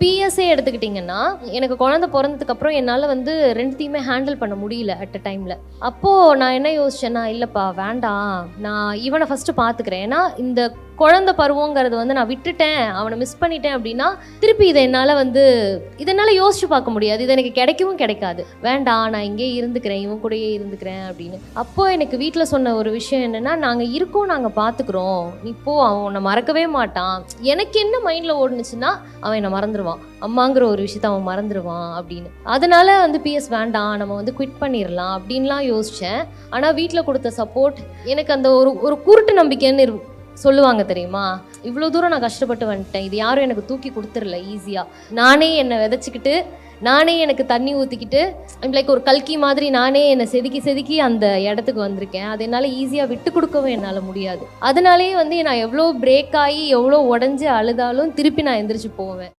PSA எடுத்துக்கிட்டிங்கன்னா, எனக்கு குழந்தை பொறந்ததுக்கப்புறம் என்னால் வந்து 2த்தையுமே ஹேண்டில் பண்ண முடியல அட் அ டைமில். அப்போது நான் என்ன யோசிச்சேன்னா, இல்லைப்பா வேண்டாம், நான் இவனை ஃபஸ்ட்டு பார்த்துக்கிறேன். ஏன்னா இந்த குழந்தை பருவங்கிறது வந்து நான் விட்டுட்டேன், அவனை மிஸ் பண்ணிட்டேன் அப்படின்னா திருப்பி இதை என்னால் யோசிச்சு பார்க்க முடியாது. இது எனக்கு கிடைக்கவும் கிடைக்காது. வேண்டாம், நான் இங்கே இருந்துக்கிறேன், இவன் கூடயே இருந்துக்கிறேன் அப்படின்னு. அப்போது எனக்கு வீட்டில் சொன்ன ஒரு விஷயம் என்னென்னா, நாங்கள் இருக்கோம், நாங்கள் பார்த்துக்குறோம், இப்போ அவன் உன்னை மறக்கவே மாட்டான். எனக்கு என்ன மைண்டில் ஓடுனுச்சுன்னா, அவன் என்னை மறந்துடுவான், அம்மாங்கிற ஒரு விஷயத்த அவன் மறந்துடுவான் அப்படின்னு. அதனால பிஎஸ் வேண்டாம், நம்ம குவிட் பண்ணிடலாம் அப்படின்லாம் யோசித்தேன். ஆனால் வீட்டில் கொடுத்த சப்போர்ட் எனக்கு அந்த ஒரு குருட்டு நம்பிக்கைன்னு சொல்லுவாங்க தெரியுமா, இவ்வளோ தூரம் நான் கஷ்டப்பட்டு வந்துட்டேன், இது யாரும் எனக்கு தூக்கி கொடுத்துடல ஈஸியாக. நானே என்னை விதைச்சிக்கிட்டு, நானே எனக்கு தண்ணி ஊற்றிக்கிட்டு, லைக் ஒரு கல்கி மாதிரி நானே என்னை செதுக்கி அந்த இடத்துக்கு வந்திருக்கேன். அது என்னால் ஈஸியாக விட்டு கொடுக்கவும் என்னால் முடியாது. அதனாலே நான் எவ்வளோ பிரேக் ஆகி எவ்வளோ உடஞ்சி அழுதாலும் திருப்பி நான் எந்திரிச்சு போவேன்.